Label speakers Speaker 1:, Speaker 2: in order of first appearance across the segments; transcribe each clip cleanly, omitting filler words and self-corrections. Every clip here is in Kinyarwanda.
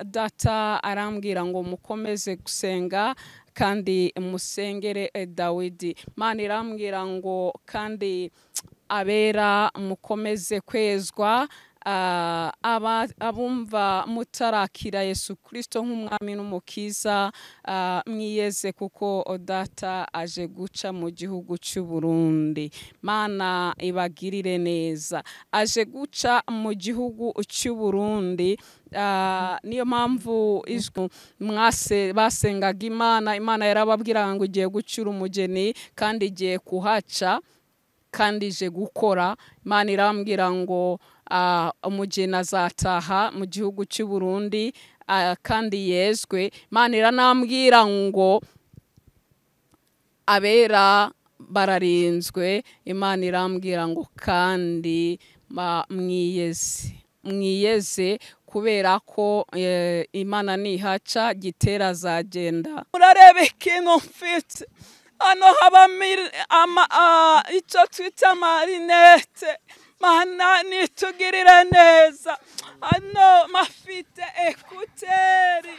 Speaker 1: data arambwira ngo mukomeze gusenga kandi musengere Dawidi. Imana irambwira ngo kandi abera mukomeze kwezwa, abumva mutarakira Yesu Kristo nk'umwami n'umukiza, mwiyeze kuko data aje guca mu gihugu cy'u Burundi. Mana ibagirire neza, aje guca mu gihugu cy'u Burundi. Niyo mpamvu basengaga Imana yarababwira ngo igiye gucyura umugeni kandi igiye kuhaca kandi ije gukora. Imana irambwira ngo umugeni azataha mu gihugu cy'u Burundi kandi yezwe. Imana iranambwira ngo abera bararinzwe. Imana irambwira ngo kandi mwiyeze kubera ko Imana nihaca Gitera azagenda. Murareba ikintu mfite hano, haba icyo twita amarinete. Mana nitugirire neza, hano mafite ekuteri.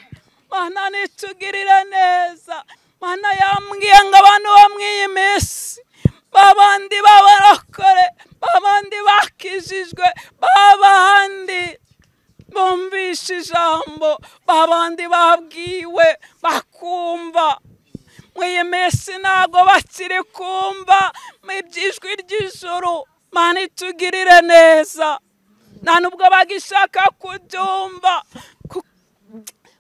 Speaker 1: Mana nitugirire neza. Mana yambwiye ngo abantu bo mw'iyi minsi, babandi b'abarokore, babandi bakijijwe, babandi bumvishe ijambo, babandi babwiwe bakumva, mw'iyi minsi ntabwo bakiri kumva iby'ijwi ry'ijuru. Mana itugirire neza, nta nubwo bagishaka kubyumva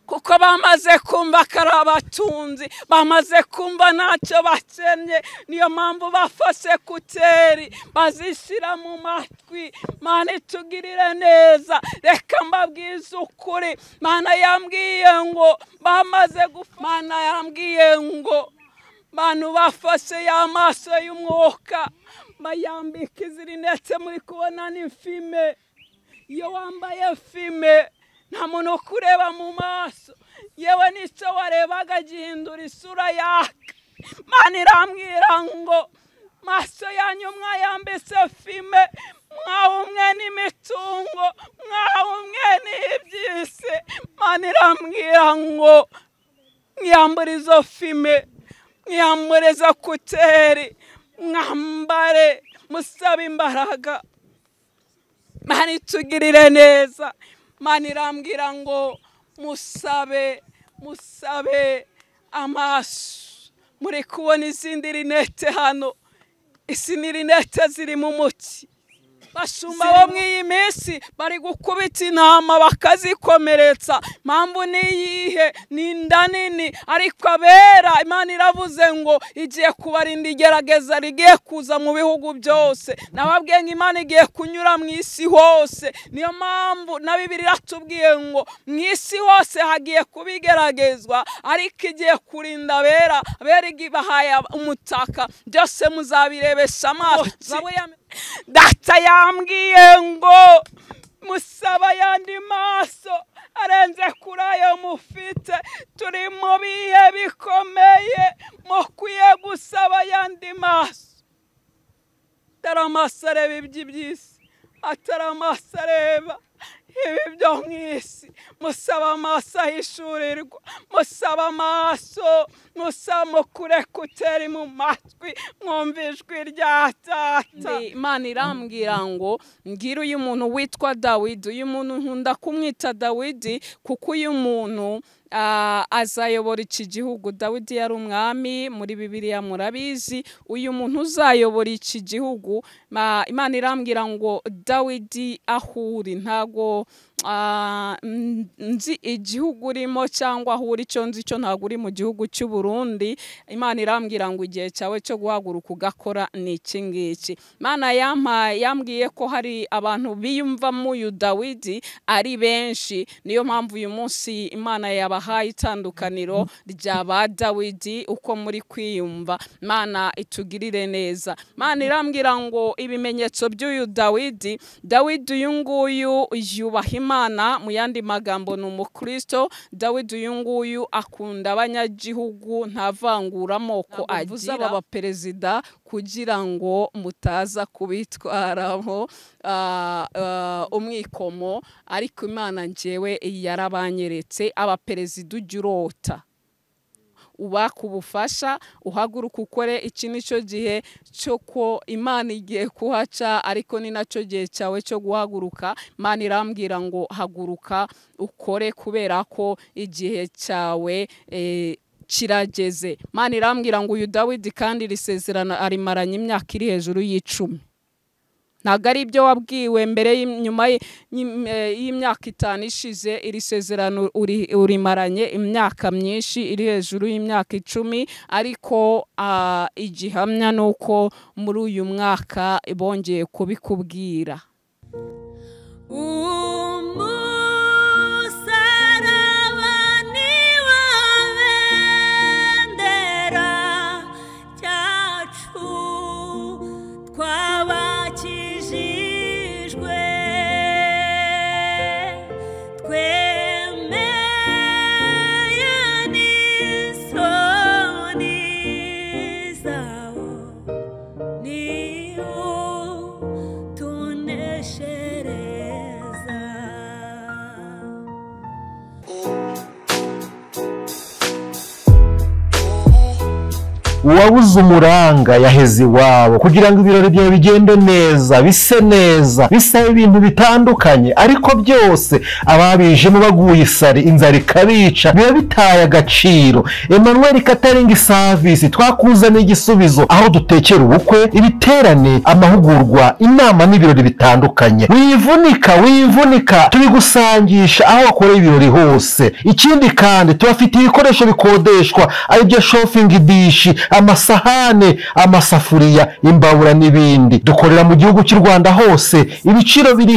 Speaker 1: kuko bamaze kumva ko ari abatunzi, bamaze kumva ntacyo bakennye. Niyo mpamvu bafashe ekuteri bazishyira mu matwi. Mana itugirire neza, reka mbabwize ukuri. Mana yambwiye ngo bamaze gupfa. Mana yambwiye ngo bantu bafashe ya maso y'umwuka bayambika izi rinete muri kubona ni fime. Iyo wambaye fime nta muntu ukureba mu maso, yewe n'icyo warebaga gihindura isura yaka. Mana irambwira ngo maso yanyu mwayambitse fime, mwahumwe n'imitungo, mwahumwe n'iby'isi. Mana irambwira ngo mwiyambure izo fime, mwiyambure izo kuteri, mwambare musabe imbaraga. Mana itugirire neza. Mana irambwira ngo musabe amaso. Muri kubona izindi rinete hano, isi ni rinete ziri mu muti. Bashumba bo mw'iyi minsi bari gukubita intama bakazikomeretsa. Mpamvu niyihe? Ni inda nini. Ariko abera Imana iravuze ngo igiye kubarinda igerageza rigiye kuza mu bihugu byose. Nababwiye ngo Imana igiye kunyura mu isi hose. Niyo mpamvu na Bibiliya iratubwiye ngo mu isi hose hagiye kubigeragezwa, ariko igiye kurinda abera. Abera ibahaye umutaka, byose muzabirebesha amaso. Data yambwiye ngo musaba yandi maso arenze kuri ayo mufite. Turi mu bihe bikomeye, mukwiye gusaba yandi maso. Atari amaso areba iby'isi, atari amaso areba ibi byo mw'isi. Musaba amaso ahishurirwa, musaba amaso, musaba mukure kuteri mu matwi, mwumva ijwi rya Data. Imana irambwira ngo ngira uyu muntu witwa Dawidi. Uyu muntu nkunda kumwita Dawidi kuko uyu muntu azayobora iki gihugu. Dawidi yari umwami, muri Bibiliya murabizi. Uyu muntu uzayobora iki gihugu, Imana irambwira ngo Dawidi ahuri, ntago nzi igihugu urimo cyangwa aho uri, cyo nzi cyo ntago uri mu gihugu cy'u Burundi. Imana irambwira ngo igihe cyawe cyo guhaguruka ugakora ni iki ngiki. Imana yambwiye ko hari abantu biyumvamo uyu Dawidi ari benshi. Niyo mpamvu uyu munsi Imana yabahaye itandukaniro rya ba Dawidi uko muri kwiyumva. Imana itugirire neza. Imana irambwira ngo ibimenyetso by'uyu Dawidi uyu nguyu yubaha Imana. Mu yandi magambo ni umukristo. Dawidi uyu nguyu akunda abanyagihugu, ntavangura amoko agira. Aba perezida kugira ngo mutaza kubitwaramo umwikomo, ariko Imana njyewe yarabanyeretse abaperezida ujya urota ubaka ubufasha, uhaguruka ukore. Iki nicyo gihe cyo ko Imana igiye kuhaca, ariko ni nacyo gihe cyawe cyo guhaguruka. Imana irambwira ngo haguruka ukore, kubera ko igihe cyawe kirageze. Imana irambwira ngo uyu Dawidi kandi risezerana arimaranye imyaka iri hejuru y'10. Ntabwo ari ibyo wabwiwe mbere nyuma y'imyaka 5 ishize. Iri sezerano urimaranye imyaka myinshi iri hejuru y'imyaka 10, ariko igihamya nuko muri uyu mwaka bongeye kubikubwira.
Speaker 2: uwabuze umuranga yaheze iwabo kugira ngo ibirori byawe bigende neza, bise neza, bisaba ibintu bitandukanye, ariko byose ababijemo baguye isari, inzara ikabica, biba bitaye agaciro. Emmanuel Catering Service twakuzaniye igisubizo, aho dutekera ubukwe, ibiterane, amahugurwa, inama n'ibirori bitandukanye. Wivunika tubigusangisha aho wakoreye ibirori hose. Ikindi kandi tubafite ibikoresho bikodeshwa, aribyo shopping dish, amasahane, amasafuriya, imbabura n'ibindi. Dukorera mu gihugu cy'u Rwanda hose, ibiciro biri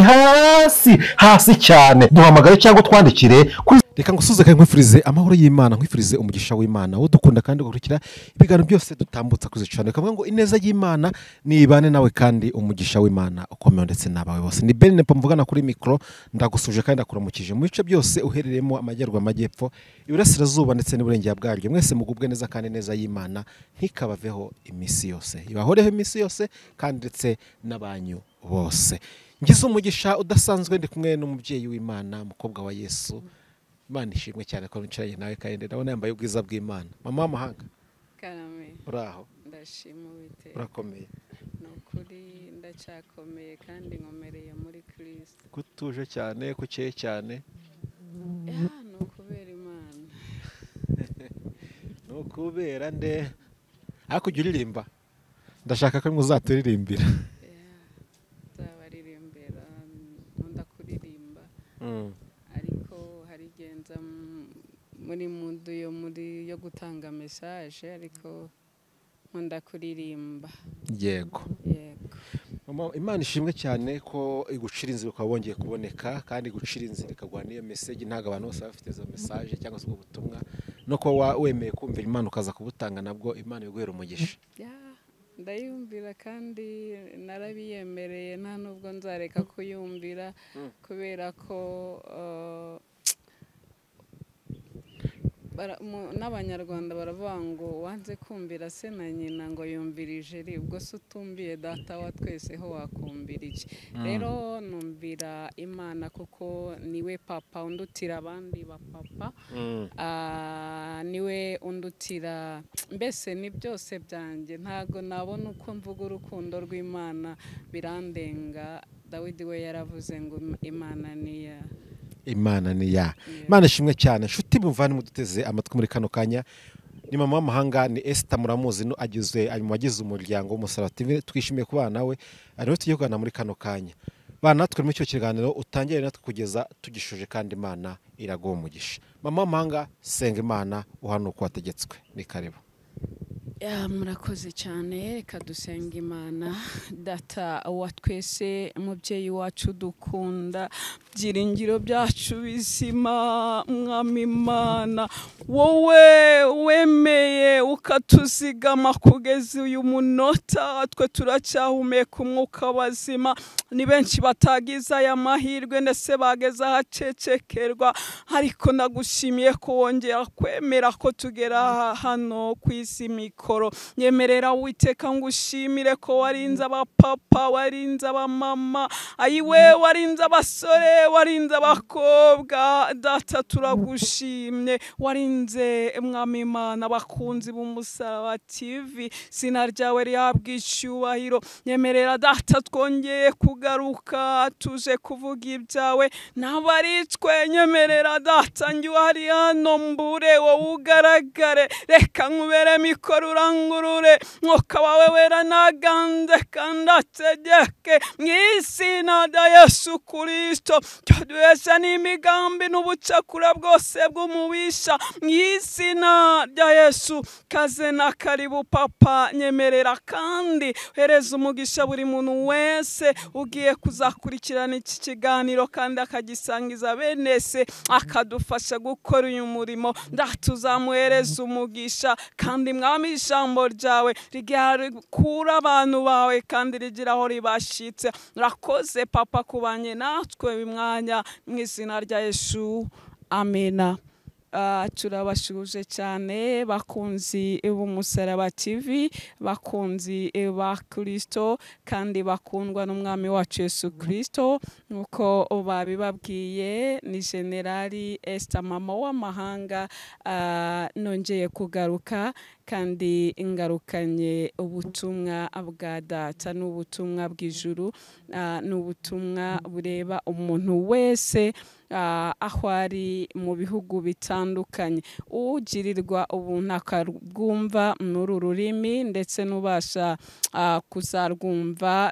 Speaker 2: hasi cyane. Duhamagare cyangwa twandikire kuri.
Speaker 3: Reka ngusuze kandi nkwifurize amahoro y'Imana, nkwifurize umugisha w'Imana. Wo dukunda kandi gukurikira ibiganiro byose dutambutsa kuzicana. Kavuga ngo ineza y'Imana nibane nawe kandi umugisha w'Imana ukomeye ndetse nabawe bose. Ni Ben Nepo mvugana kuri micro, ndagusuje kandi ndakuramukije mu bice byose uhereremo, amajyaruguru, amajyepfo, iburasirazuba ndetse n'uburengera bwaryo. Mwese mugubwe neza kandi neza y'Imana ntikabaveho imisi yose, ibahoreho imisi yose kandi ndetse n'abanyu bose. Ngize umugisha udasanzwe ndi kumwe n'umubyeyi w'Imana, umukobwa wa Yesu. Imana ishimwe cyane ko nicaye nawe kandi ndabona yambaye ubwiza bw'Imana. Mama w'amahanga,
Speaker 1: Karame,
Speaker 3: uraho?
Speaker 1: ndashima Uwiteka.
Speaker 3: Urakomeye?
Speaker 1: Nukuri ndacyakomeye kandi nkomereye muri Kristo.
Speaker 3: Kutuje cyane, kukeye cyane?
Speaker 1: Nukubera Imana.
Speaker 3: Nukubera nde? Ariko ujya uririmba? Ndashaka ko muzaturirimbira.
Speaker 1: Nzabaririmbira, nkunda kuririmba. Ariko harigenza muri mundu yo gutanga message, ariko nkunda kuririmba.
Speaker 3: Yego. Mama, Imana ishimwe cyane ko igucira inzira ukaba wongeye kuboneka, kandi gucira inzira ikagwa niyo message. Ntago abantu bose bafite izo message cyangwa se ubutumwa, no ko wemeye kumvira Imana ukaza kubutanga, nabwo Imana iguhera umugisha.
Speaker 1: Ndayumvira kandi narabiyemereye, nta nubwo nzareka kuyumvira, kubera ko n'abanyarwanda baravuga ngo wanze kumvira se na nyina ngo yumvirije ri, ubwo se utumbiye data wa twese ho wakumbira iki? Rero numvira Imana kuko niwe papa undutira abandi ba papa, niwe undutira, mbese ni byose byanjye. Ntago nabona uko mvuga urukundo rw'Imana, birandenga. Dawidi we yaravuze ngo Imana niya.
Speaker 3: Imana ishimwe cyane. Nshuti muvane muduteze amatwi muri kano kanya, ni mama w'amahanga, ni Esther muramuzi, no ari mu bagize umuryango w'Umusaraba TV. Twishimiye kubana nawe, ariho tugiye kuganira muri kano kanya. Bana natwe muri icyo kiganiro utangire natwe kugeza tugishoje, kandi Imana iraguha umugisha. Mama w'amahanga, senga Imana uhana uko wategetswe. Ni karibu.
Speaker 1: Murakoze cyane. Reka dusenga Imana. Data wa twese, umubyeyi wacu dukunda, byiringiro byacu bizima mwami Imana wowe wemeye ukatuzigama kugeza uyu munota twe turacyahumeka umwuka wazima ni benshi batagize aya mahirwe ndetse bageze ahacecekerwa ariko nagushimiye ko wongera kwemera ko tugera hano ku isi mikoro nyemerera Uwiteka ngushimire ko warinze abapapa warinze abamama ayiwe warinze abasore warinze abakobwa data turagushimye warinze mwami Imana abakunzi b'umusaraba TV sina ryawe rihabwa icyubahiro nyemerera data twongeye kugaruka tuje kuvuga ibyawe nabaritswe nyemerera data njye uhari hano mbure wowe ugaragare reka nkubere mikoro urangurure mwuka wawe wera naganze kandi ategeke mu izina rya Yesu Kristo duhesha n'imigambi n'ubucakura bwose bw'umubisha mu izina rya Yesu kaze na karibu papa nyemerera kandi hereza umugisha buri muntu wese ugiye kuzakurikirana iki kiganiro kandi akagisangiza bene se akadufasha gukora uyu murimo ndatuzamuhereza umugisha kandi mwami ijambo ryawe rigikura abantu bawe kandi rigira aho ribashitse urakoze papa kubanye natwe uyu mwanya mu izina rya Yesu amena turabashuje cyane bakunzi b'umusaraba TV bakunzi ba Kristo kandi bakundwa n'umwami wacu Yesu Kristo nuko babibabwiye ni Generali Esther mama w'amahanga nongeye kugaruka kandi ingarukanye ubutumwa bwa data n'ubutumwa bw'ijuru n'ubutumwa bureba umuntu wese aho ari mu bihugu bitandukanye ugirirwa ubuntu akabwumva n'uru rurimi ndetse n'ubasha kuzarwumva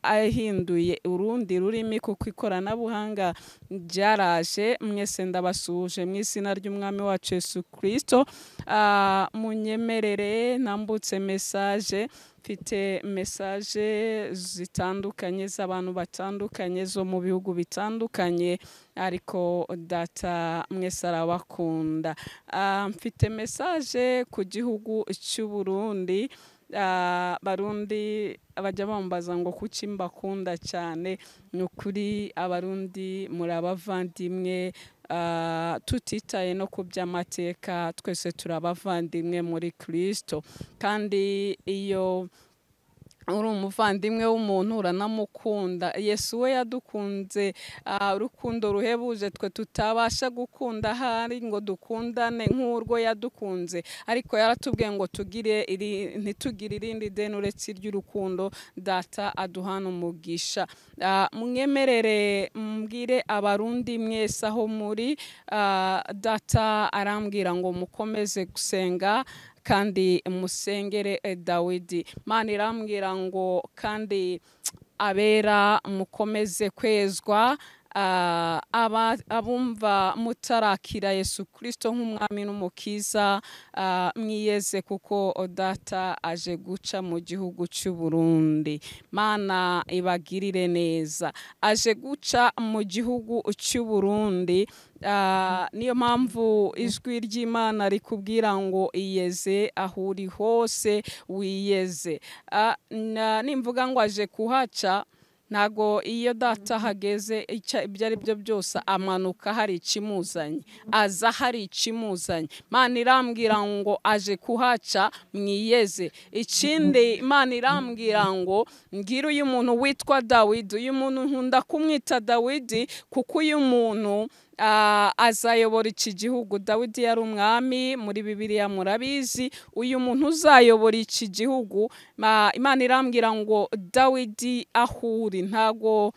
Speaker 1: ahinduye urundi rurimi kuko ikoranabuhanga ryaraje mwese ndabasuje mu izina ry'umwami wacu Yesu Kristo munyemerere nambutse message mfite message zitandukanye z'abantu batandukanye zo mu bihugu bitandukanye ariko data mwese arabakunda mfite message ku gihugu cy'u Burundi Barundi abajya bambaza ngo kuki mbakunda cyane nukuri abarundi muri abavandimwe tutitaye no ku by'amateka twese turabavandimwe muri Kristo kandi iyo uri umuvandimwe w'umuntu uranamukunda Yesu we yadukunze urukundo ruhebuje twe tutabasha gukunda hari ngo dukundane nk'urwo yadukunze ariko yaratubwiye ngo ntitugire irindi deni uretse iry'urukundo data aduhana umugisha mwemerere mbwire abarundi mwese aho muri data arambwira ngo mukomeze gusenga kandi musengere Dawidi Mana irambwira ngo kandi abera mukomeze kwezwa abumva mutarakira Yesu Kristo nk'umwami n'umukiza mwiyeze kuko data aje guca mu gihugu cy'u Burundi Mana ibagirire neza aje guca mu gihugu cy'u Burundi niyo mpamvu ijwi ry'Imana rikubwira ngo iyeze aho uri hose wiyeze nimvuga ngo aje kuhaca ntago iyo data hageze ibyo ari byo byose amanuka hari ikimuzanye aza hari ikimuzanye Mana irambwira ngo aje kuhaca mwiyeze ikindi Imana irambwira ngo ngira uyu muntu witwa Dawidi uyu muntu nkunda kumwita Dawidi kuko uyu muntu azayobora iki gihugu Dawidi yari umwami muri Bibiliya murabizi uyu muntu uzayobora iki gihugu Imana irambwira ngo Dawidi ahuri ntago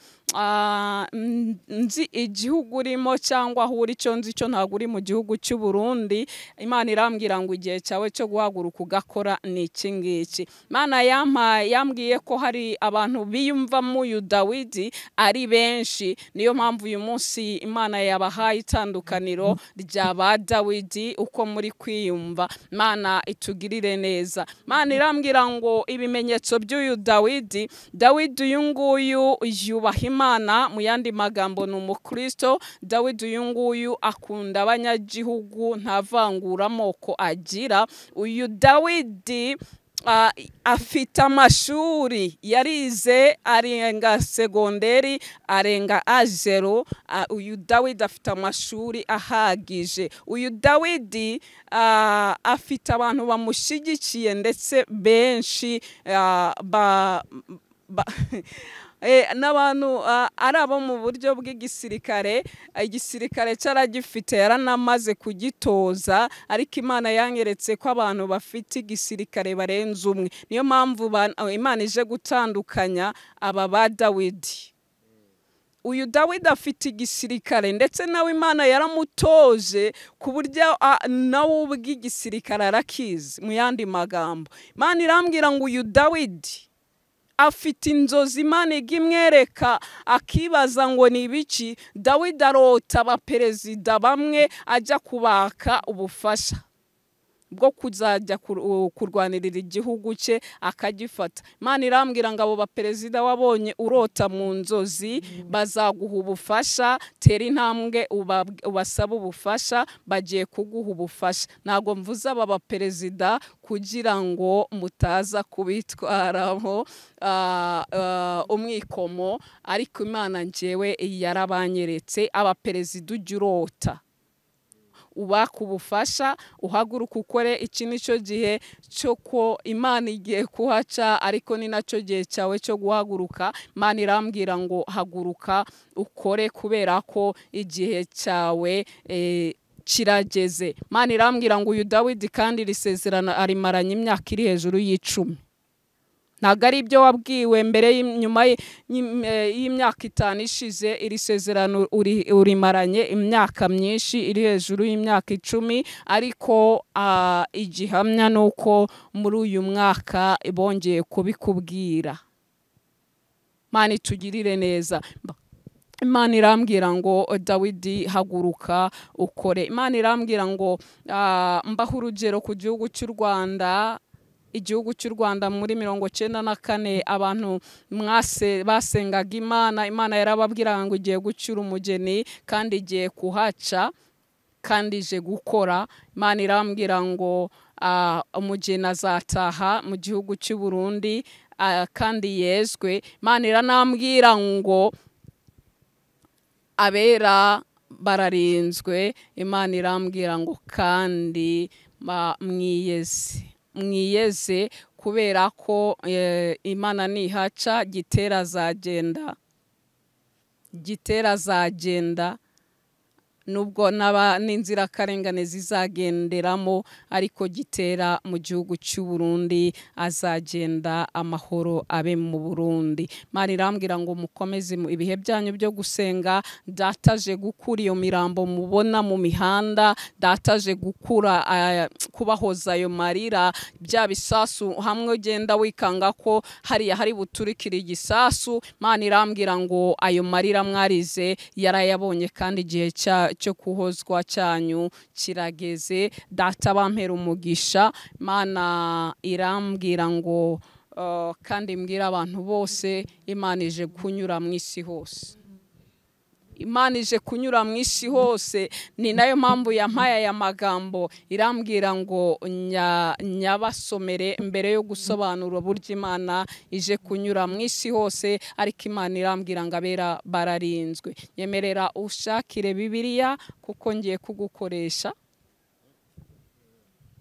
Speaker 1: nzi igihugu urimo cyangwa aho uri cyo nzi cyo ntago uri mu gihugu cy'u Burundi Imana irambwira ngo igihe cyawe cyo guhaguruka ugakora ni iki ngiki Imana yambwiye ko hari abantu biyumvamo uyu Dawidi ari benshi niyo mpamvu uyu munsi Imana yabahaye itandukaniro ry'aba Dawidi uko muri kwiyumva Imana itugirire neza Imana irambwira ngo ibimenyetso by'uyu Dawidi uyu nguyu yubaha w'Imana, mu yandi magambo ni umukristo. Dawidi uyu nguyu akunda abanyagihugu, nta vanguramoko agira. Uyu Dawidi afite amashuri, yarize arenga segonderi, arenga A0. Uyu Dawidi afite amashuri ahagije. Uyu Dawidi afite abantu bamushyigikiye ndetse benshi n'abantu ari abo mu buryo bw'igisirikare. Igisirikare cyaragifite, yaranamaze kugitoza, ariko Imana yanyeretse ko abantu bafite igisirikare barenze umwe. Niyo mpamvu Imana ije gutandukanya aba ba Dawidi. Uyu Dawidi afite igisirikare ndetse nawe Imana yaramutoje ku buryo nawe ubw'igisirikare arakizi. Mu yandi magambo, Imana irambwira ngo uyu Dawidi afite inzozi Imana igimwereka, akibaza ngo ni ibiki. Dawidi arota abaperezida bamwe ajya kubaka ubufasha bwo kuzajya kurwanirira igihugu cye akagifata. Imana irambwira ngo abo baperezida wabonye urota mu nzozi bazaguha ubufasha, tera intambwe ubasaba ubufasha, bagiye kuguha ubufasha. Ntabwo mvuze aba baperezida kugira ngo mutaza kubitwaraho umwikomo, ariko Imana njyewe yarabanyeretse abaperezida ujya urota ubaka ubufasha, uhaguruka ukore. Iki nicyo gihe cyo ko Imana igiye kuhaca, ariko ni nacyo gihe cyawe cyo guhaguruka. Imana irambwira ngo haguruka ukore, kubera ko igihe cyawe kirageze. Imana irambwira ngo uyu Dawidi kandi iri sezerano arimaranye imyaka iri hejuru y'10. Ntabwo ari ibyo wabwiwe mbere nyuma y'imyaka 5 ishize. Iri sezerano urimaranye imyaka myinshi iri hejuru y'imyaka 10, ariko igihamya nuko muri uyu mwaka bongeye kubikubwira. Imana itugirire neza. Imana irambwira ngo Dawidi haguruka ukore. Imana irambwira ngo mbaho urugero ku gihugu cy'u Rwanda. Igihugu cy'u Rwanda muri 1994 abantu basengaga Imana. Imana yarababwira ngo igiye gucyura umugeni kandi igiye kuhaca kandi ije gukora. Imana irambwira ngo umugeni azataha mu gihugu cy'u Burundi kandi yezwe. Imana iranambwira ngo abera bararinzwe. Imana irambwira ngo kandi mwiyeze kubera ko Imana nihaca Gitera azagenda nubwo n'inzirakarengane zizagenderamo, ariko Gitera mu gihugu cy'u Burundi azagenda, amahoro abe mu Burundi. Imana irambwira ngo mukomeze ibihe byanyu byo gusenga. Dataje gukura iyo mirambo mubona mu mihanda, dataje gukura kubahoza ayo marira, bya bisasu hamwe ugenda wikanga ko hariya hari buturikira igisasu. Imana irambwira ngo ayo marira mwarize yarayabonye kandi igihe cyo kuhozwa cyanyu kirageze. Data bampera umugisha. Imana irambwira ngo kandi mbwira abantu bose, Imana ije kunyura mu isi hose. Imana ije kunyura mu isi hose. Ni nayo mpamvu yampaye aya magambo. Irambwira ngo nyabasomere mbere yo gusobanura uburyo Imana ije kunyura mu isi hose, ariko Imana irambwira ngo abera bararinzwe. Nyemerera ushakire Bibiliya kuko ngiye kugukoresha.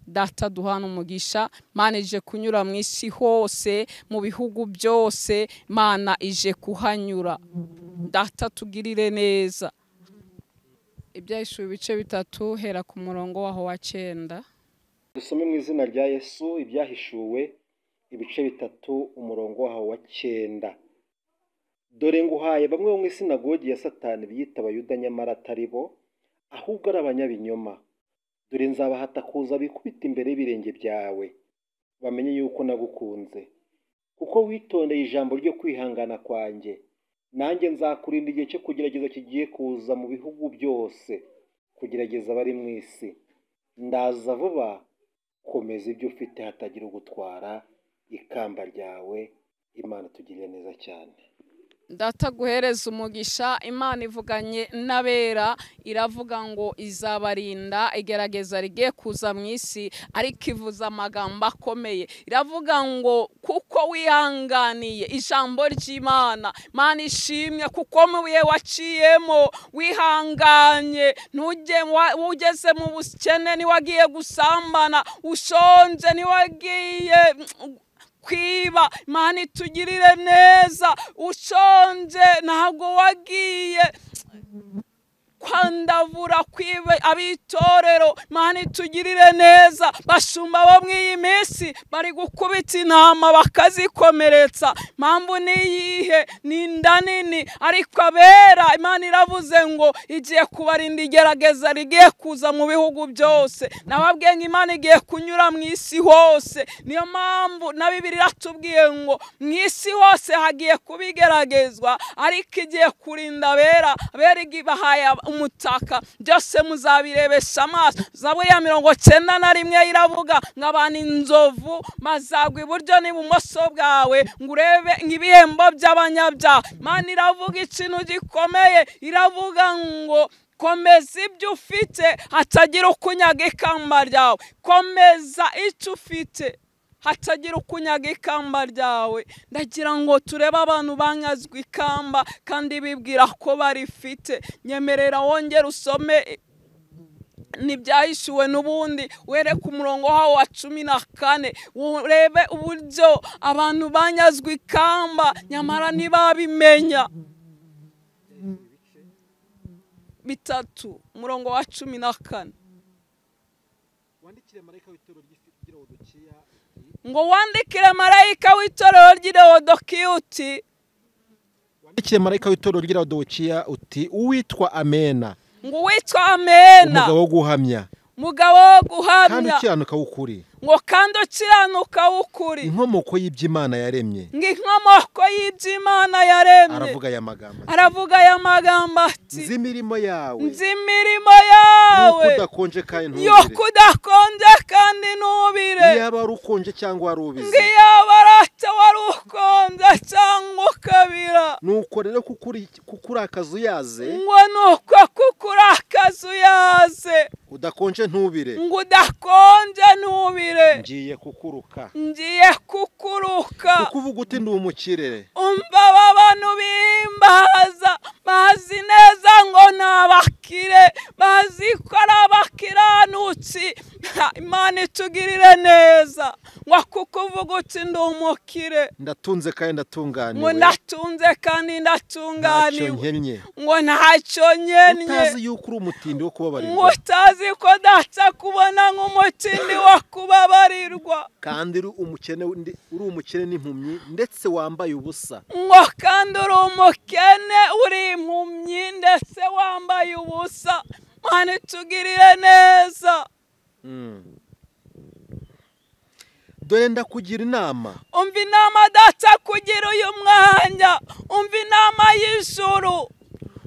Speaker 1: Data duhana umugisha. Imana ije kunyura mu isi hose, mu bihugu byose. Imana ije kuhanyura. Data tugirire neza. Ibyahishuwe ibice 3 hera ku murongo waho wa 9.
Speaker 2: Dusome mu izina rya Yesu. Ibyahishuwe ibice 3 umurongo waho wa 9. Dore nguhaye bamwe bo mu isinagogi ya Satani biyita Abayuda nyamara atari bo, ahubwo ari abanyabinyoma. Dore nzabahata kuza bikubita imbere y'ibirenge byawe, bamenye yuko nagukunze, kuko witondeye ijambo ryo kwihangana kwanjye. Nanjye nzakurinda igihe cyo kugerageza kigiye kuza mu bihugu byose, kugerageza abari mu isi. Ndaza vuba, komeza ibyo ufite hatagira ugutwara ikamba ryawe. Imana tugirire neza cyane.
Speaker 1: Ndataguhereza umugisha. Imana ivuganye n'abera, iravuga ngo izabarinda igerageza rigiye kuza mu isi, ariko ivuza amagambo akomeye. Iravuga ngo kuko wihanganiye ijambo ry'Imana, Imana ishimye kuko mu bihe waciyemo wihanganye, ugeze mu bukene ntiwagiye gusambana, ushonje ntiwagiye kwiba, Imana itugirire neza. Ushonje ntabwo wagiye kwandavura kwibe abitorero, Imana itugirire neza. Bashumba bo mw'iyi minsi bari gukubita intama bakazikomeretsa. Mpamvu niyihe? Ni inda nini. Ariko abera, Imana iravuze ngo igiye kubarinda igerageza rigiye kuza mu bihugu byose. Nababwiye ngo Imana igiye kunyura mu isi hose. Niyo mpamvu na Bibiliya iratubwiye ngo mu isi hose hagiye kubigeragezwa, ariko igiye kurinda abera. Abera ibahaye umutaka, byose muzabirebesha amaso. Zaburi ya 91 iravuga ngo abantu inzovu mazagwa iburyo n'ibumoso bwawe, ngo urebe nk'ibihembo by'abanyabyaha. Imana iravuga ikintu gikomeye, iravuga ngo komeza ibyo ufite hatagira ukunyaga ikamba ryawe. Komeza icyo ufite hatagira ukunyaga ikamba ryawe. Ndagira ngo turebe abantu banyazwe ikamba kandi bibwira ko barifite. Nyemerera wongere usome n'ibyahishuwe n'ubundi, were ku murongo wawo wa 14, urebe uburyo abantu banyazwe ikamba nyamara ntibabimenya. 3 umurongo wa 14.
Speaker 3: Wandikire marayika w'itoro ry'Laodikiya,
Speaker 1: ngo wandikire marayika w'itorero ry'Laodikiya uti,
Speaker 3: wandikire marayika w'itoro ry'Laodikiya uti uwitwa Amena,
Speaker 1: ngo witwa Amena,
Speaker 3: umugabo wo guhamya,
Speaker 1: mugabo wo guhamya,
Speaker 3: kandi ukiranuka w'ukuri,
Speaker 1: ngo kandi ukiranuka w'ukuri,
Speaker 3: inkomoko y'Iby'Imana yaremye,
Speaker 1: ngo inkomoko y'Iby'Imana yaremye.
Speaker 3: Aravuga aya magambo
Speaker 1: ati,
Speaker 3: nzi imirimo yawe,
Speaker 1: yuko udakonje kandi ntubire.
Speaker 3: Iyaba wari ukonje cyangwa wari ubize,
Speaker 1: iyaba wari ukonje cyangwa ukabira.
Speaker 3: Nuko rero kukuri akazu yaze,
Speaker 1: ngo nuko kukuri akazu yaze,
Speaker 3: udakonje ntubire,
Speaker 1: ngo udakonje ntubire.
Speaker 3: Ngiye kukuruka,
Speaker 1: kukuvuga
Speaker 3: uti ndi umukire.
Speaker 1: Umva abantu bimbaza, bazi neza ngo nabakire, bazi ko ari abakiranutsi. Imana itugirire neza. Ngo kukuvuga uti ndi umukire,
Speaker 3: ndatunze kandi ndatunganiwe,
Speaker 1: ngo ndatunze kandi ndatunganiwe, ngo ntacyo nkenye.
Speaker 3: Utazi yuko uri umutindi wo kubabarirwa,
Speaker 1: ngo utazi ko daca kubona nk'umutindi wo kubabarirwa,
Speaker 3: kandi uri umukene n'impumyi ndetse wambaye ubusa.
Speaker 1: Ngo kandi uri umukene uri impumyi ndetse wambaye ubusa. Mana itugirire neza.
Speaker 3: Dore ndakugira inama.
Speaker 1: Umva inama data kugira uyu mwanya. Umva inama y'ijuru.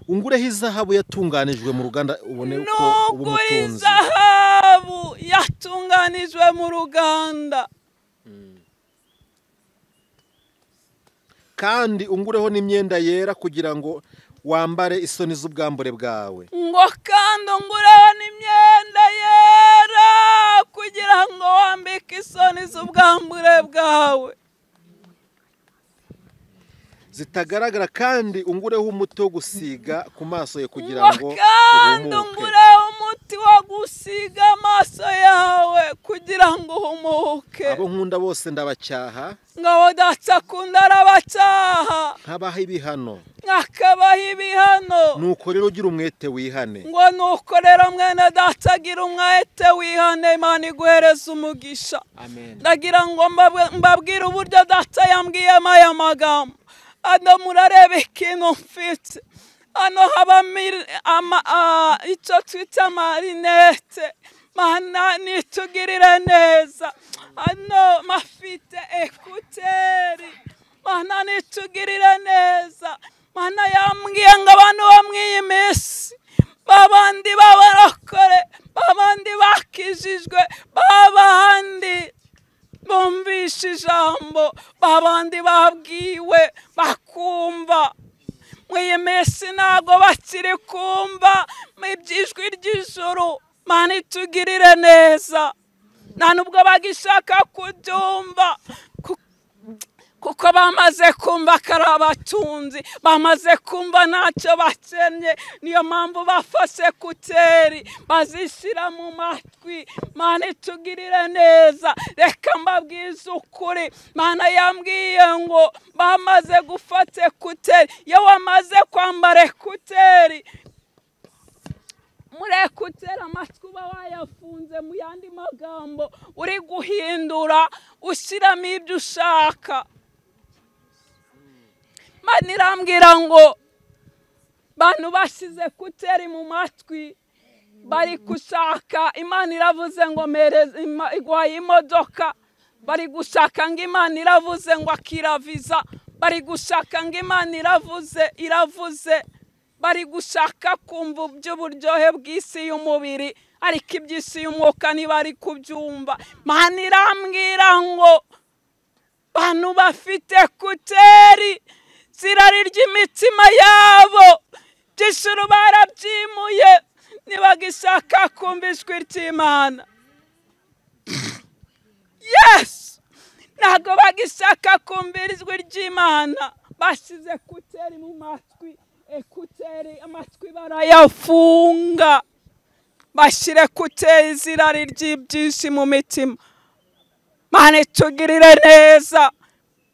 Speaker 3: Ungureho izahabu yatunganijwe mu ruganda ubone uko uba umutunzi.
Speaker 1: Izahabu yatunganijwe mu ruganda.
Speaker 3: Kandi ungureho n'imyenda yera kugira ngo wambare isoni z'ubwambure bwawe.
Speaker 1: Ngo kandi ungureho n'imyenda yera kugira ngo wambike isoni z'ubwambure bwawe
Speaker 3: zitagaragara, kandi ungureho umuti wo gusiga ku maso ye kugira ngo uhumuke.
Speaker 1: Kandi ungureho umuti wo gusiga amaso yawe kugira ngo uhumuke.
Speaker 3: Abo nkunda bose ndabacyaha,
Speaker 1: ngabo datakunda arabacyaha,
Speaker 3: nkabaha ibihano,
Speaker 1: nkakabaha ibihano.
Speaker 3: Nuko rero ugira umwete wihane.
Speaker 1: Ngo nuko rero mwene datagira umwete wihane. Imana iguhereza umugisha.
Speaker 3: Amen.
Speaker 1: Ndagira ngo mbabwire uburyo data yambwiyemo aya magambo. Ano murarebe ikintu mfite. Ano haba icyo twita marinete. Mana nitugirire neza. Ano mafite ekuteri. Mana nitugirire neza. Mana yambwiye ngo abantu bo mw'iyi minsi, babandi b'abarokore, babandi bakijijwe, babandi bumvisha ijambo, babandi babwiwe bakumva, itakiri kumva iby'ijwi ry'ijuru. Mana itugirire neza, nta nubwo bagishaka kubyumva kuko bamaze kumva ko ari abatunzi, bamaze kumva ntacyo bakennye. Niyo mpamvu bafashe kuteri bazishyira mu matwi. Mana itugirire neza, reka mbabwize ukuri. Mana yambwiye ngo bamaze gufata kuteri. Iyo wamaze kwambara kuteri, muri ekuteri amatwi uba wayafunze, mu yandi magambo uri guhindura ushyiramo ibyo ushaka. Mana irambwira ngo bantu bashyize kuteri mu matwi bari gushaka. Imana iravuze ngo iguhaye imodoka, bari gushaka ngo Imana iravuze ngo akira viza, bari gushaka ngo Imana iravuze, bari gushaka kumva iby'uburyohe bw'isi y'umubiri, ariko iby'isi y'umwuka ntibari kubyumva. Mana irambwira ngo bantu bafite kuteri zirari ry'imitima yabo, by'ijuru barabyimuye, ntibagishaka kumva ijwi ry'Imana. Yes, ntabwo bagishaka kumva ijwi ry'Imana. Bashyize kuteri mu matwi, ekuteri amatwi barayafunga, bashyire kuteri zirari ry'ibyinshi mu mitima. Mana itugirire neza,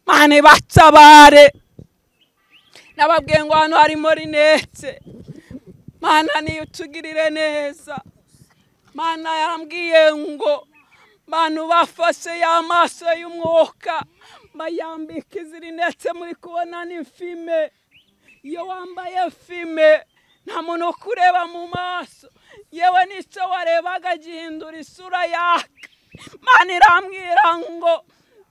Speaker 1: Mana ibatabare. Nababwiye ngo hano harimo rinete. Mana niyo utugirire neza. Mana yambwiye ngo bantu bafashe y'amaso y'umwuka bayambika izi rinete muri kubona ni filme. Iyo wambaye filme nta muntu ukureba mu maso, yewe n'icyo warebaga gihindura isura yaka. Mana irambwira ngo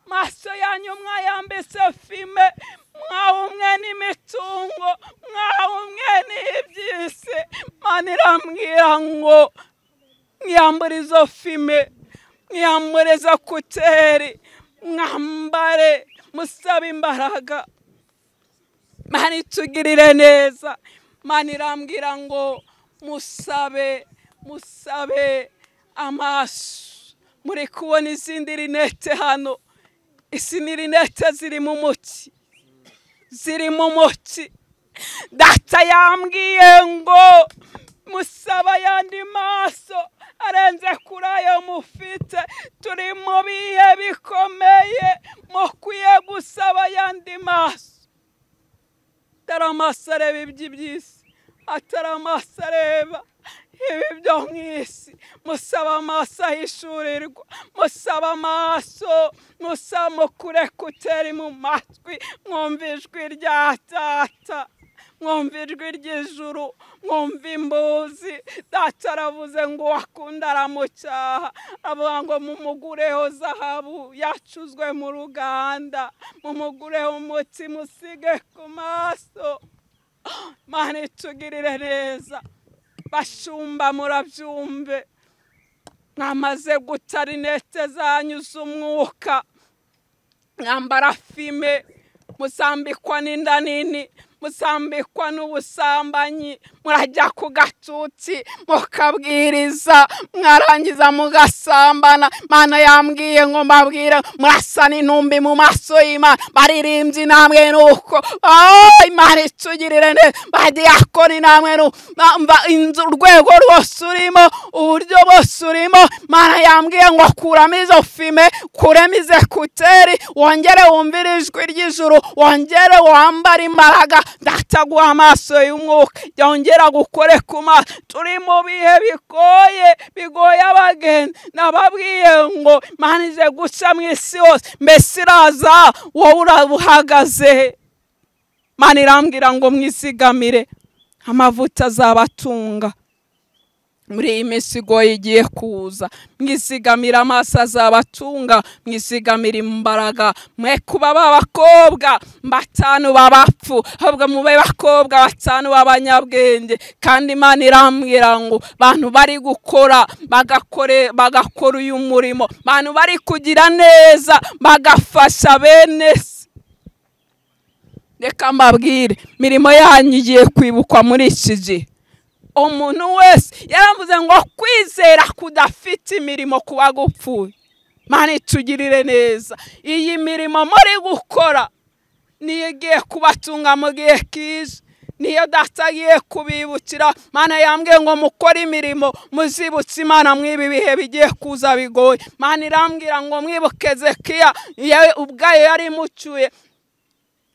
Speaker 1: maso yanyu mwayambitse filme, mwahumwe n'imitungo, mwahumwe n'iby'isi. Mana irambwira ngo mwiyambure izo filme, mwiyambure izo kuteri, mwambare musabe imbaraga. Mana itugirire neza. Mana irambwira ngo musabe amaso. Muri kubona izindi rinete hano, isi ni rinete ziri mu muti, ziri mu muti. Data yambwiye ngo musaba ayandi maso arenze kuri ayo mufite. Turi mu bihe bikomeye, mukwiye gusaba ayandi maso. Atari amaso areba iby'isi, atari amaso areba ibi byo mu isi. Musaba amaso ahishurirwa, musaba amaso, musaba mukure kuteri mu matwi, mwumva ijwi rya Data, mwumva ijwi ry'ijuru, mwumva imbuzi. Data aravuze ngo wakunda aramucyaha, avuga ngo mumugureho zahabu yacuzwe mu ruganda, mumugureho umuti musige ku maso. Mana itugirire neza. Bashumba murabyumve, mwamaze guta rinete zanyu z'umwuka, mwambara filme, muzambikwa n'inda nini, muzambikwa n'ubusambanyi, murajya ku gatutsi mukabwiriza, mwarangiza mugasambana. Mana yambwiye ngo mbabwire murasa n'intumbi mu maso y'Imana. Baririmbyi namwe nuko, Imana itugirire neza. Badiyakoni namwe nuko, urwego rwose urimo, uburyo bwose urimo. Mana yambwiye ngo kuramo izo filme, kuremo izo kuteri, wongere wumvire ijwi ry'ijuru, wongere wambare imbaraga. Data guha amaso y'umwuka, yongera gukore ku maso. Turi mu bihe bigoye abagenzi. Nababwiye ngo Imana ize guca mu isi yose, mbese iraza wowe urabuhagaze. Mana irambwira ngo mwizigamire, amavuta azabatunga muri iyi minsi igoye igiye kuza. Mwizigamira amaso azabatunga, mwizigamira imbaraga. Mwe kuba b'abakobwa 5 b'abapfu, ahubwo mube bakobwa 5 b'abanyabwenge. Kandi Imana irambwira ngo bantu bari gukora bagakora uyu murimo, bantu bari kugira neza bagafasha bene. reka mbabwire imirimo yanyu igiye kwibukwa muri iki gihe. Umuntu wese yaravuze ngo kwizera kudafite imirimo kuba gupfuye. Mana itugirire neza. Iyi mirimo muri gukora niyo igiye kubatunga mu gihe kije, niyo data agiye kubibukira. Mana yambwiye ngo mukore imirimo muzibutse Imana mwibi bihe bigiye kuza bigoye. Mana irambwira ngo mwibuke Hezekiya ubwayo yari mucyuye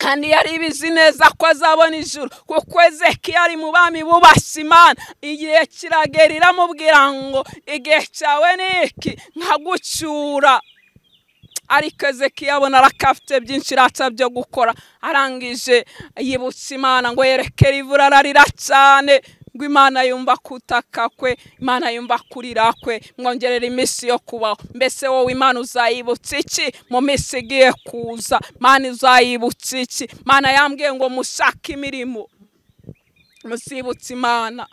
Speaker 1: kandi yari bizi neza ko azabona ijuru, kuko Hezekiya ari mu bami bubashye Imana. Igihe kiragera iramubwira ngo igihe cyawe ni iki nkagucyura. Ariko Hezekiya abona arakafite byinshi rata byo gukora, arangije yibutse Imana ngo yerekere ivura, ararira cyane ngo Imana yumva kutaka kwe, Imana yumva kurira kwe, mwongerera iminsi yo kubaho. Mbese wowe Imana uzayibutsa iki mu minsi igiye kuza? Imana uzayibutsa iki? Imana yambwiye ngo mushake imirimo musibutse Imana.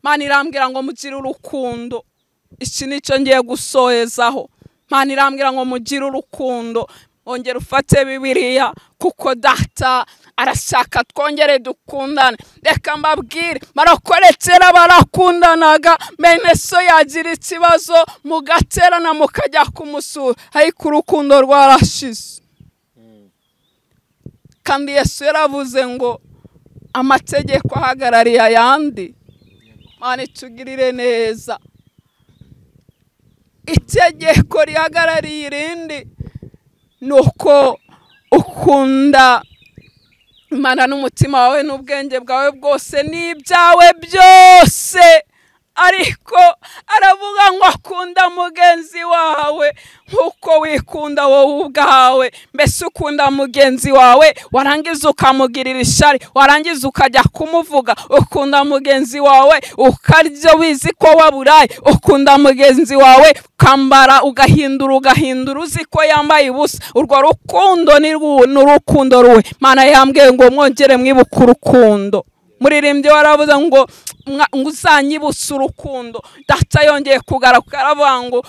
Speaker 1: Imana irambwira ngo mugire urukundo. Iki nicyo ngiye gusohezaho. Imana irambwira ngo mugire urukundo, ongera ufate Bibiliya, kuko data arashaka twongere dukundane. Reka mbabwire, barakorekera barakundanaga, bene so yagira ikibazo mugaterana mukajya kumusura, ariko urukundo rwarashize. Kandi Yesu yaravuze ngo amategeko ahagarariye ayandi. Mana itugirire neza. Itegeko rihagarariye irindi nuko ukunda Imana n'umutima wawe n'ubwenge bwawe bwose n'ibyawe byose. Ariko aravuga ngo akunda mugenzi wawe nkuko wikunda wowe ubwawe. Mbese ukunda mugenzi wawe warangiza ukamugirira ishari, warangiza ukajya kumuvuga. Ukunda mugenzi wawe ukarya wizi ko waburaye. Ukunda mugenzi wawe kambara ugahindura uzi ko yambaye ubusa. Urwo rukundo ni urukundo ruwe. Mana yambwiye ngo mwongere mwibuka urukundo. Muririmbyi waravuze ngo uzanyibutsa urukundo. Data yongeye kugaruka aravuga ngo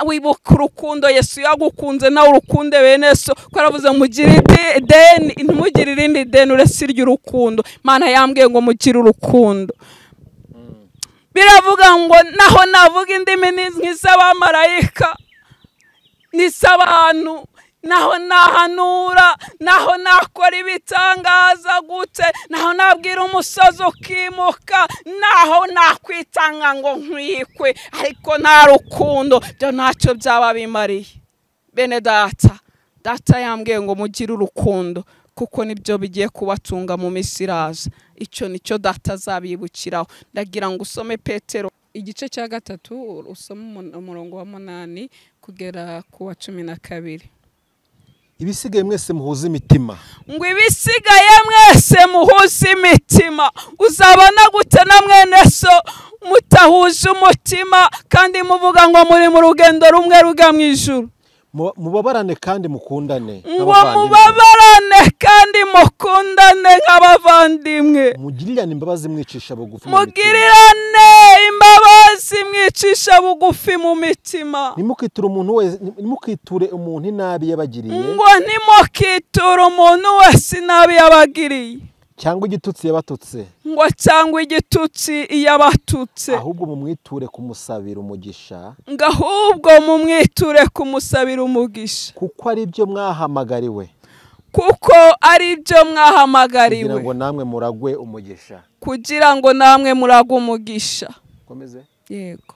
Speaker 1: wibuka urukundo Yesu yagukunze nawe urukunde bene so. Ko aravuze mugire ideni, ntimugire irindi deni uretse iry'urukundo. Mana yambwiye ngo mugire urukundo. Biravuga ngo naho navuga indimi nk'iz'abamarayika n'iz'abantu, naho nahanura, naho nakora ibitangaza gute, naho nabwira umusozi ukimuka, naho nakwitanga ngo nkwikwe, ariko nta rukundo, byo ntacyo byaba bimariye. Bene data yambwiye ngo mugire urukundo, kuko nibyo bigiye kubatunga mu minsi iraza. Icyo nicyo data azabibukiraho. Ndagira ngo usome Petero igice cya 3 usome umurongo wa 8 kugera ku wa 12.
Speaker 3: Ibisigaye mwese muhuza imitima.
Speaker 1: Ngo ibisigaye mwese muhuza imitima. Uzabana gute na mwene so mutahuje umutima kandi muvuga ngo muri mu rugendo rumwe ruga mu ijuru?
Speaker 3: Mubabarane kandi mukundane.
Speaker 1: Ngo mubabarane kandi mukundane nk'abavandimwe.
Speaker 3: Mugirirane imbabazi mwicisha bugufi.
Speaker 1: Mugirirane imbabazi mwicisha bugufi mu mitima.
Speaker 3: Nimukiture umuntu wese, nimukiture umuntu inabi yabagiriye.
Speaker 1: Ngo nimukiture umuntu wese inabi yabagiriye.
Speaker 3: Cyangwa igitutsi yabatutse.
Speaker 1: Ngo cyangwa igitutsi yabatutse.
Speaker 3: Ahubwo mumwiture kumusabira umugisha.
Speaker 1: Ngo ahubwo mumwiture kumusabira umugisha.
Speaker 3: Kuko ari byo mwahamagariwe.
Speaker 1: Kuko ari byo mwahamagariwe.
Speaker 3: Kugira ngo namwe muragwe umugisha.
Speaker 1: Kugira ngo namwe muragwe umugisha.
Speaker 3: Komeze.
Speaker 1: Yego.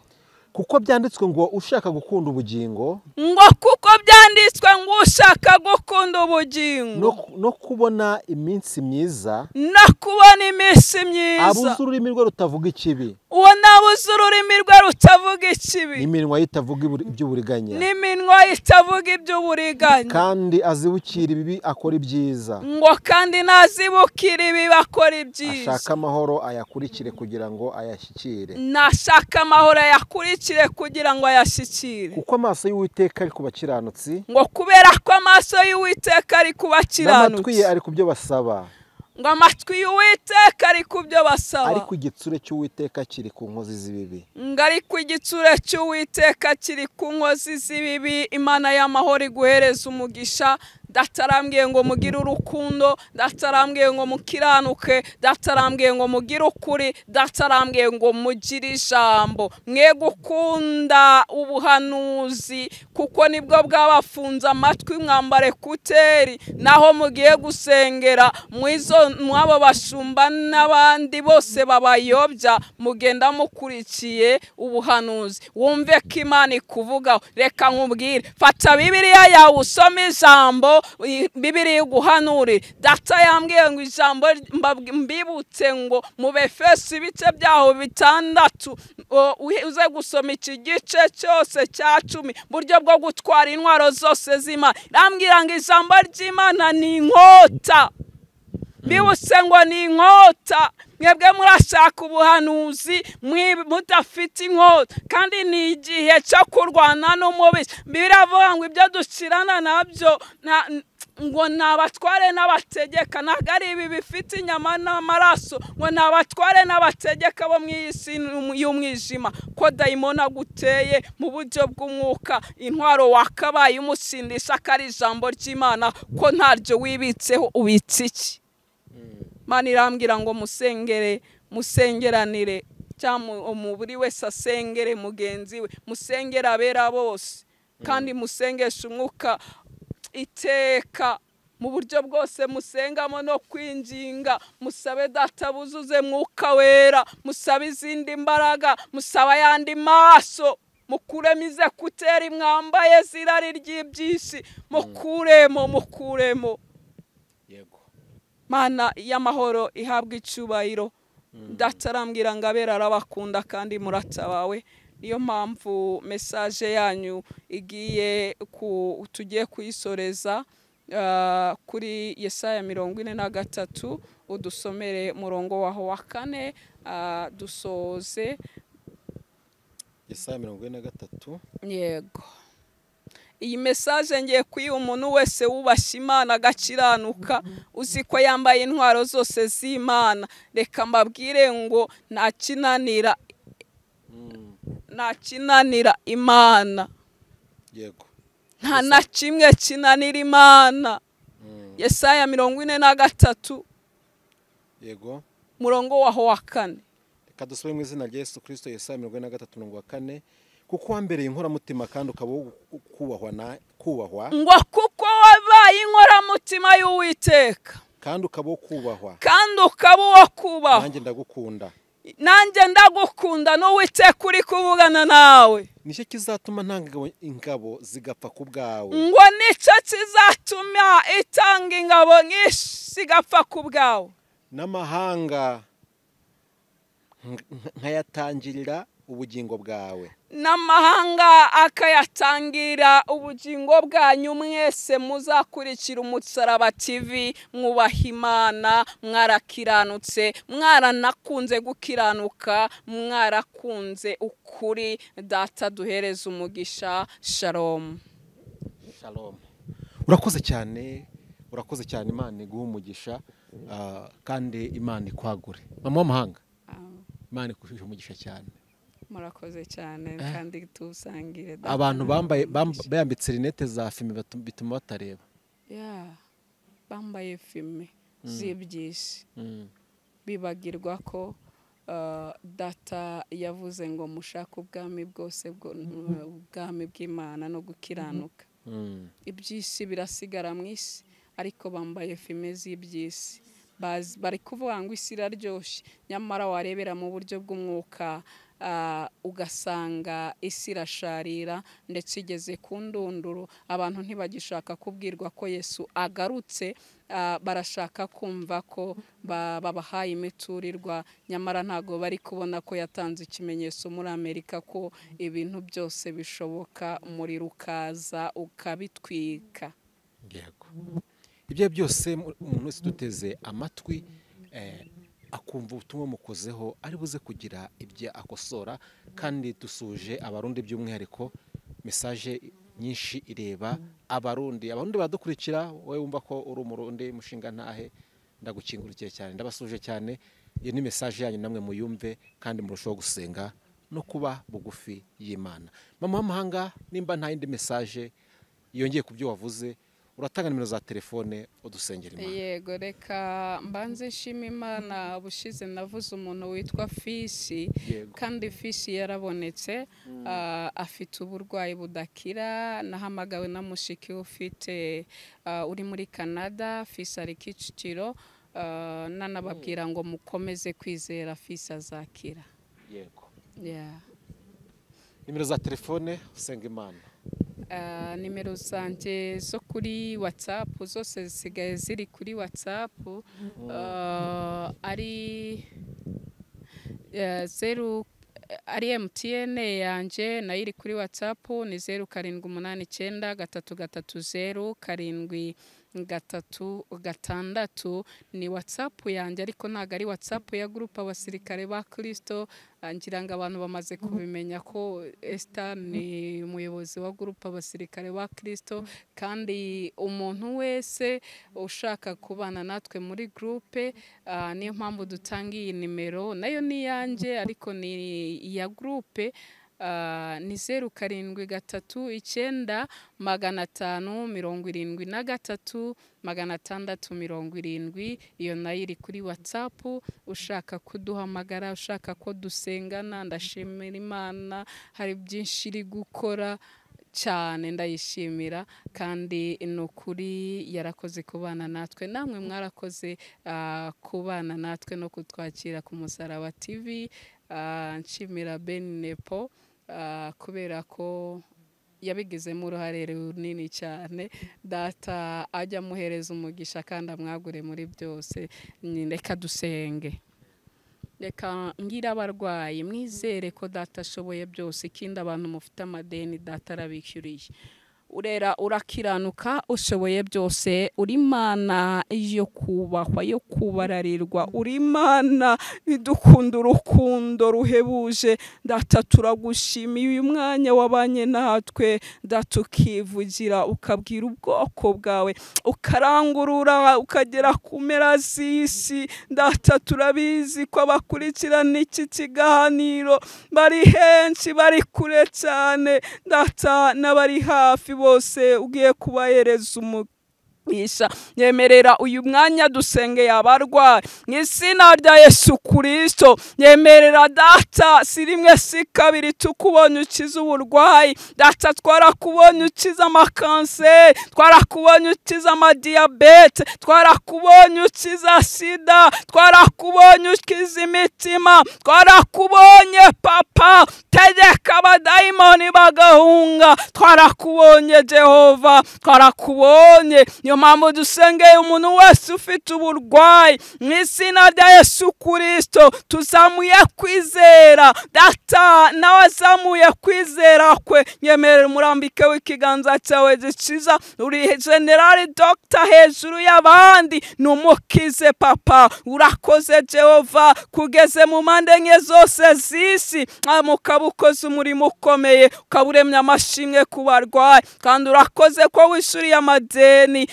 Speaker 3: Kuko byanditswe ngo ushaka gukunda ubugingo.
Speaker 1: Ngo kuko byanditswe ngo ushaka gukunda ubugingo.
Speaker 3: No kubona iminsi myiza.
Speaker 1: No kubona iminsi myiza.
Speaker 3: Abuze ururimi rwe rutavuga ikibi.
Speaker 1: Uwo nabuze ururimi rwe rutavuga ikibi.
Speaker 3: N'iminwa yitavuga iby'uburiganya.
Speaker 1: N'iminwa yitavuga iby'uburiganya.
Speaker 3: Kandi azibukira ibibi akora ibyiza.
Speaker 1: Ngo kandi nazibukira ibibi akora ibyiza.
Speaker 3: Ashaka amahoro ayakurikire kugira ngo ayashyikire.
Speaker 1: Nashaka amahoro ayakurikire kugira ngo ayashyikire.
Speaker 3: Kuko amaso y'Uwiteka ari ku bakiranutsi.
Speaker 1: Ngo kubera ko amaso y'Uwiteka ari ku bakiranutsi.
Speaker 3: N'amatwi ye ari ku byo basaba.
Speaker 1: Ngo amatwi y'Uwiteka ari ku byo basaba.
Speaker 3: Ariko igitsure cy'Uwiteka kiri ku nkozi z'ibibi.
Speaker 1: Ngo ariko igitsure cy'Uwiteka kiri ku nkozi z'ibibi. Imana y'amahoro iguhereza umugisha. data arambwiye ngo mugire urukundo, data arambwiye ngo mukiranuke, data arambwiye ngo mugire ukuri, data arambwiye ngo mugire ijambo, mwe gukunda ubuhanuzi kuko nibwo bwabafunze amatwi, mwambare kuteri naho mugiye gusengera mwabo bashumba n'abandi bose babayobya, mugenda mukurikiye ubuhanuzi. Wumve ko Imana ikuvugaho. Reka nkubwire, fata Bibiliya yawe usome ijambo, Bibiliya iguhanurire. Data yambwiye ngo ijambo mbibutse ngo mu Befeso ibice byaho 6 uze gusoma iki gice cyose cya 10 buryo bwo gutwara intwaro zose z'Imana. Rambwira ngo ijambo ry'Imana ni inkota. Bibutse ngo ni inkota. Mwebwe murashaka ubuhanuzi mudafite inkota, kandi ni igihe cyo kurwana n'umubiri. Biravuga ngo ibyo dukirana nabyo ngo nabatware n'abategeka, ntabwo ari ibi bifite inyama n'amaraso, ngo nabatware n'abategeka bo mu isi y'umwijima, ko dayimoni aguteye mu buryo bw'umwuka. Intwaro wakabaye umusindisha akari ijambo ry'Imana, ko ntaryo wibitseho. Ubitse iki? Mana irambwira ngo musengeranire, cyangwa umubiri wese asengere mugenzi we, musengere abera bose, kandi musengeshe umwuka iteka mu buryo bwose. Musengamo no kwinginga, musabe data buzuze mwuka wera, musabe izindi mbaraga, musaba yandi maso, mukuremize kuteri mwambaye zirari ry'ibyisi, mukuremo. Yego Mana y'amahoro ihabwa icubahiro. Data arambwira ngo abera arabakunda kandi muratabawe. Niyo mpamvu message yanyu igiye tugiye kuyisoreza kuri Yesaya 43, udusomere murongo waho wa 4 dusoze.
Speaker 3: Yesaya 43.
Speaker 1: Yego. Iyi message ngiye kuyiha umuntu wese wubashye Imana agakiranuka, uzi ko yambaye intwaro zose z'Imana. Reka mbabwire ngo nta kinanira Imana.
Speaker 3: Yego.
Speaker 1: Nta na kimwe kinanira Imana. Yesaya 43.
Speaker 3: Yego.
Speaker 1: Murongo waho wa 4.
Speaker 3: Reka dusubire mu izina rya Yesu Kristo. Yesaya 43 murongo wa 4. Kuko wambereye inkoramutima kandi ukaba kubahwa,
Speaker 1: ngo kuko wabaye inkoramutima y'Uwiteka
Speaker 3: kandi ukaba kubahwa,
Speaker 1: nanjye
Speaker 3: ndagukunda
Speaker 1: n'Uwiteka uri kuvugana nawe.
Speaker 3: Nicyo kizatuma ntanga ingabo zigapfa ku bwawe,
Speaker 1: ngo nicyo kizatuma itanga ingabo nyinshi zigapfa ku bwawe,
Speaker 3: n'amahanga nkayatangirira ubugingo bwawe,
Speaker 1: n'amahanga akayatangira ubugingo bwanyu. Mwese muzakurikira Umusaraba TV, mwubaha Imana, mwarakiranutse, mwaranakunze gukiranuka, mwarakunze ukuri. Data duhereze umugisha. Shalom.
Speaker 3: Shalom. Urakoze cyane Imana iguha umugisha, kandi Imana ikwagure. Mama w'amahanga, Imana ikushije umugisha cyane.
Speaker 1: Murakoze cyane kandi tusangire.
Speaker 3: Abantu bayambitse rinete za filime bituma batareba.
Speaker 1: Bambaye filime z'ibyisi, bibagirwa ko data yavuze ngo mushake ubwami bwose ubwami bw'Imana no gukiranuka. Ibyisi birasigara mu isi, ariko bambaye filime z'ibyisi. Bari kuvuga ngo isi iraryoshye, nyamara warebera mu buryo bw'umwuka ugasanga isi irasharira ndetse igeze ku ndunduro. Abantu ntibagishaka kubwirwa ko Yesu agarutse, barashaka kumva ko babahaye imiturirwa, nyamara ntago bari kubona ko yatanze ikimenyetso muri Amerika ko ibintu byose bishoboka, umuriro ukaza ukabitwika.
Speaker 3: Yego. Ibyo byose umuntu wese duteze amatwi akumva ubutumwa mukozeho ari buze kugira ibyo akosora. Kandi dusuje abarundi by'umwihariko, message nyinshi ireba abarundi badukurikira. Wowe wumva ko uri umurundi mushinga ntahe, ndagukingurikiye cyane, ndabasuje cyane. Iyo ni message yanyu, namwe muyumve kandi murushaho gusenga no kuba bugufi y'Imana. Mama w'amahanga, nimba nta yindi message yongeye ku byo wavuze, uratanga nimero za telefone udusengera Imana.
Speaker 1: Yego, reka mbanze nshima Imana. Bushize navuze umuntu witwa Fisi, kandi Fisi yarabonetse, afite uburwayi budakira. Nahamagawe na mushiki ufite uri muri Canada. Fisi ari Kicukiro, nanababwira ngo mukomeze kwizera, Fisi azakira.
Speaker 3: Yego.
Speaker 1: Yeah.
Speaker 3: Nimero za telefone usenga Imana.
Speaker 1: Nimero zanjye zo kuri WhatsApp zose zisigaye ziri kuri WhatsApp, ari ari MTN yanjye nayo iri kuri WhatsApp, ni 0789 ni WhatsApp yanjye, ariko ntago ari WhatsApp ya groupe abasirikare ba Kristo. Ngira ngo abantu bamaze kubimenya ko Esther ni umuyobozi wa groupe abasirikare ba Kristo, kandi umuntu wese ushaka kubana natwe muri groupe, niyo mpamvu dutanga iyi nimero. Nayo ni yanjye ariko ni iya groupe, ni 0739573670. Iyo nayo iri kuri WhatsApp. Ushaka kuduhamagara, ushaka ko dusengana, ndashimira Imana, hari byinshi iri gukora cyane, ndayishimira, kandi nukuri yarakoze kubana natwe. Namwe mwarakoze kubana natwe no kutwakira ku Musaraba TV. Nshimira Ben Nepo kubera ko yabigizemo uruhare runini cyane. Data ajya amuhereza umugisha kandi amwagure muri byose. Reka dusenge. Reka ngira abarwayi mwizere ko Data ashoboye byose, ikindi abantu mufite amadeni Data arabishyuriye. Urera, urakiranuka, ushoboye byose, uri Imana yo kubahwa, yo kubararirwa, uri Imana idukunda urukundo ruhebuje. Data turagushimiye uyu mwanya wabanye natwe. Data ukivugira, ukabwira ubwoko bwawe, ukarangurura, ukagera ku mpera z'isi. Data turabizi ko abakurikirana iki kiganiro bari henshi, bari kure cyane. Data n'abari hafi bose ugiye kubahereza umugisha. Yemerera uyu mwanya dusengeye abarwayi mu izina rya Yesu Kristo. Yemerera Data, si rimwe si kabiri tukubonye ukiza uburwayi. Data twarakubonye ukiza amakanseri, twarakubonye ukiza amadiyabete, twarakubonye ukiza sida, twarakubonye ukiza imitima, twarakubonye Papa tegeka abadayimoni bagahunga, twarakubonye Jehova, twarakubonye. Niyo mpamvu dusengeye umuntu wese ufite uburwayi mu izina rya Yesu Kristo. Tuzamuye kwizera Data, nawe azamuye kwizera kwe. Yemerera umurambike w'ikiganza cyawe gikiza. Uri General Doctor hejuru y'abandi, numukize Papa. Urakoze Jehova, kugeze mu mpande enye zose z'isi, mukabukoze umurimo ukomeye, ukaburemya amashimwe ku barwayi, kandi urakoze ko wishuriye amadeni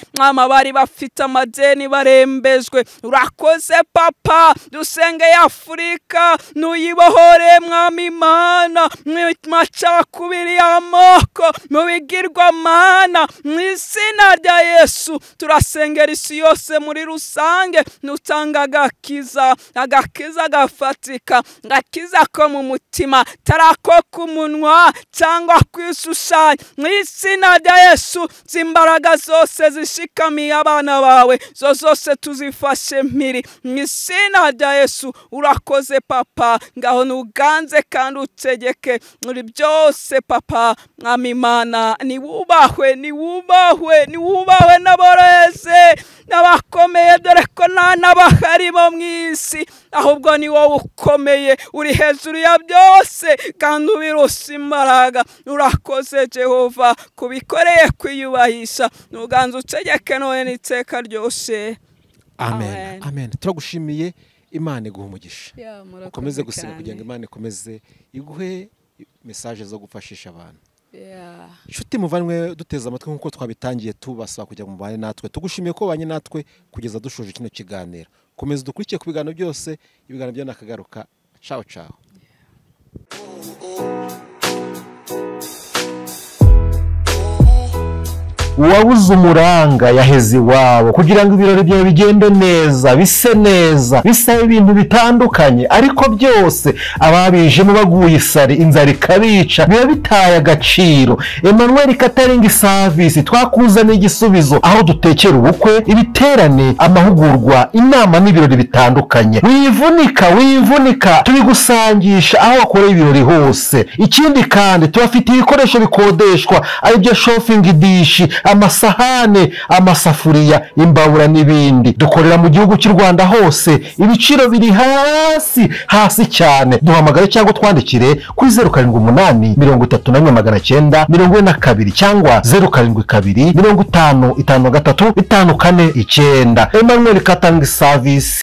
Speaker 1: bari bafite amadeni barembejwe. Urakoze Papa, dusengeye Afurika, nuyibohore Mwami Imana mu macakubiri y'amoko, mu bigirwamana, mu izina rya Yesu. Turasengera isi yose muri rusange, nutanga agakiza gafatika, gakiza ko mu mutima, tarako ku munwa cyangwa kwishushanya. Mu izina rya Yesu, zimbaraga zose zishikamiye abana bawe, zo zose tuzifashe mpiri mu izina rya Yesu. Urakoze Papa, ngaho nuganze kandi utegeke muri byose Papa. Mwami Imana, niwubahwe, niwubahwe, niwubahwe n'aboreze n'abakomeye, dore ko nta n'abahari bo mu isi, ahubwo ni wowe ukomeye, uri hejuru ya byose kandi ubirusha imbaraga. Urakoze Jehova, kubikoreye kwiyubahisha, nuganze utegeke none n'iteka ryose.
Speaker 3: Amen. Amen. Turagushimiye, Imana iguha umugisha. Ukomeze gusenga kugira ngo Imana ikomeze iguhe message zo gufashisha abantu. Inshuti muvanywe duteza amatwi nkuko twabitangiye tubasaba kugira ngo mubane natwe. Tugushimiye ko banye natwe kugeza dushoje kino kiganiro. Komeza dukurikiye ku biganiro byose, ibiganiro byo nakagaruka. Ciao ciao.
Speaker 2: uwabuze umuranga yaheze iwabo kugira ngo ibirori byawe bigende neza bise neza bisaba ibintu bitandukanye ariko byose ababijemo baguye isari inzara ikabica biba bitaye agaciro. Emmanuel Catering Service twakuzaniye igisubizo aho dutekera ubukwe, ibiterane, amahugurwa, inama n'ibirori bitandukanye. Wivunika tubigusangisha aho wakoreye ibirori hose. Ikindi kandi tubafite ibikoresho bikodeshwa aribyo shopping dish, amasahane, amasafuriya, imbabura n'ibindi. Dukorera mu gihugu cy'u Rwanda hose, ibiciro biri hasi cyane. Duhamagare cyangwa twandikire kuri 078 34 942 cyangwa 072 55 53 54 9. Emmanuel Catering Service